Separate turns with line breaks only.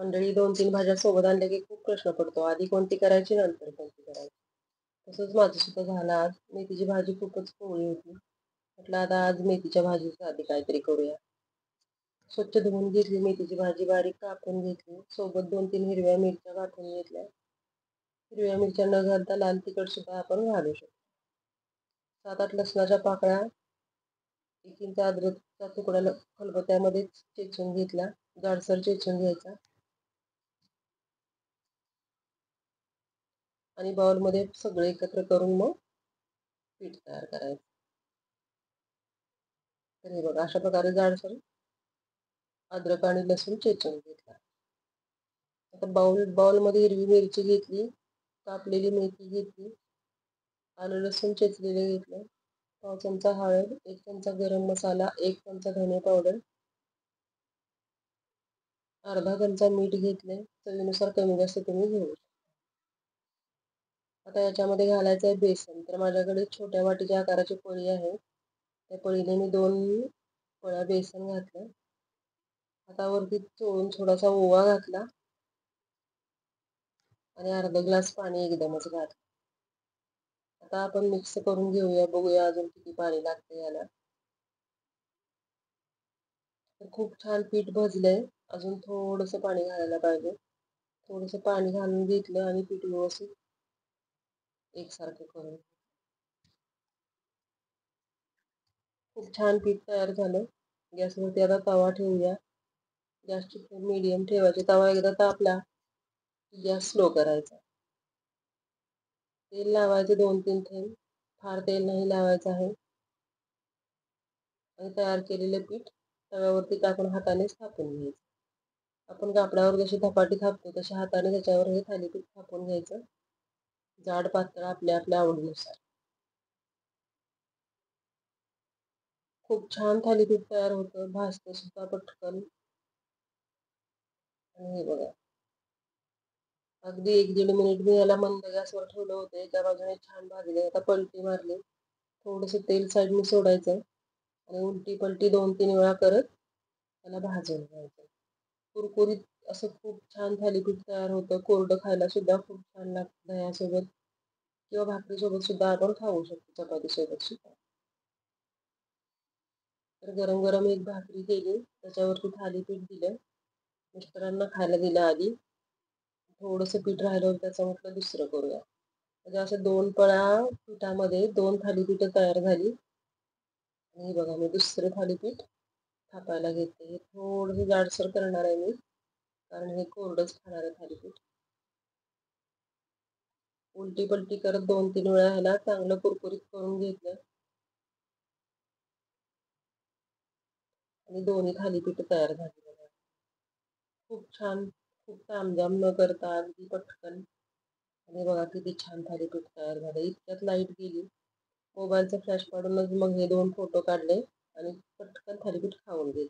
मंडळी 2-3 भाज्या सोबत आणल्या की खूप प्रश्न पडतो. आधी कोणती करायची, नंतर कोणती करायची. तसंच माझं सुद्धा झालं आज. मेथीची भाजी खूपच कोवळी होती. म्हटलं आता आज मेथीच्या भाजीचं आधी काहीतरी करूया. स्वच्छ धुवून घेतली मेथीची भाजी, बारीक कापून घेतली. सोबत 2-3 हिरव्या मिरच्या कापून घेतल्या. हिरव्या मिरच्या न घालता लाल तिखट सुद्धा आपण घालू शकतो. 7-8 लसणाच्या पाकळ्या, 1 इंच अद्रकचा तुकडा खलबत्त्यामध्ये चेचून घेतला. जाडसर चेचून घ्यायचा आणि बाउलमध्ये सगळे एकत्र करून मग पीठ तयार करायचं. तर हे बघा, अशा प्रकारे जाडसर अद्रक आणि लसूण चेचून घेतला. आता बाउलमध्ये हिरवी मिरची घेतली, कापलेली मेथी घेतली, आलं लसूण चेचलेलं घेतलं, पाव चमचा हळद, 1 चमचा गरम मसाला, 1 चमचा धने पावडर, अर्धा चमचा मीठ घेतले. चवीनुसार कमी जास्त तुम्ही घेऊ शकता. आता याच्यामध्ये घालायचं आहे बेसन. तर माझ्याकडे छोट्या वाटीच्या आकाराची पळी आहे. त्या पळीने मी 2 पळ्या बेसन घातलं. हातावरती चोळून थोडासा ओवा घातला आणि अर्धा ग्लास पाणी एकदमच घातलं. आता आपण मिक्स करून घेऊया, बघूया अजून किती पाणी लागतं याला. तर खूप छान पीठ भजलंय. अजून थोडंसं पाणी घालायला पाहिजे. थोडंसं पाणी घालून घेतलं आणि पीठ व्यवस्थित एकसारखं करून. खूप छान पीठ तयार झालं. गॅसवरती आता तवा ठेवूया. गॅसची फ्लेम मीडियम ठेवायची. तवा एकदा तापला की गॅस स्लो करायचा. तेल लावायचे 2-3 थेंब. फार तेल नाही लावायचं आहे. आणि तयार केलेलं पीठ तव्यावरती टाकून हातानेच थापून घ्यायचं. आपण कापडावर जशी धपाटी थापतो तशा हाताने त्याच्यावर हे थालीपीठ थापून घ्यायचं. जाड पातळ आपल्या आपल्या आवडीनुसार. खूप छान थालीपीठ तयार होतं. भाजतं सुद्धा पटकन. आणि हे बघा, अगदी 1-1.5 मिनिट मी याला मंद गॅसवर ठेवलं होतं. एका बाजूने छान भाजले. आता पलटी मारली. थोडंसं तेल साईडने सोडायचं आणि उलटी पलटी 2-3 वेळा करत त्याला भाजून घ्यायचं. कुरकुरीत असं खूप छान थालीपीठ तयार होतं. कोरडं खायला सुद्धा खूप छान लागतं दह्यासोबत किंवा भाकरीसोबत सुद्धा आपण खाऊ शकतो, चपातीसोबत सुद्धा. तर गरम गरम एक भाकरी केली, त्याच्यावरती थालीपीठ दिलं. मिस्टरांना खायला दिलं आधी. थोडंसं पीठ राहिलं होतं त्याचं म्हटलं दुसरं करूया. म्हणजे असं 2 पळ्या पिठामध्ये 2 थालीपीठं तयार झाली. आणि हे बघा, मी दुसरं थालीपीठ थापायला घेते. हे थोडंसं जाडसर करणार आहे मी, कारण हे कोरडंच खाणार आहे थालीपीठ. उलटी पलटी करत 2-3 वेळा ह्याला चांगलं कुरकुरीत करून घेतलं आणि दोन्ही थालीपीठ तयार झाली बघा. खूप छान, खूप तामझाम न करता अगदी पटकन. आणि बघा किती छान थालीपीठ तयार झालं. इतक्यात लाईट गेली. मोबाईलचा फ्लॅश पाडूनच मग हे 2 फोटो काढले आणि पटकन थालीपीठ खाऊन घेतले.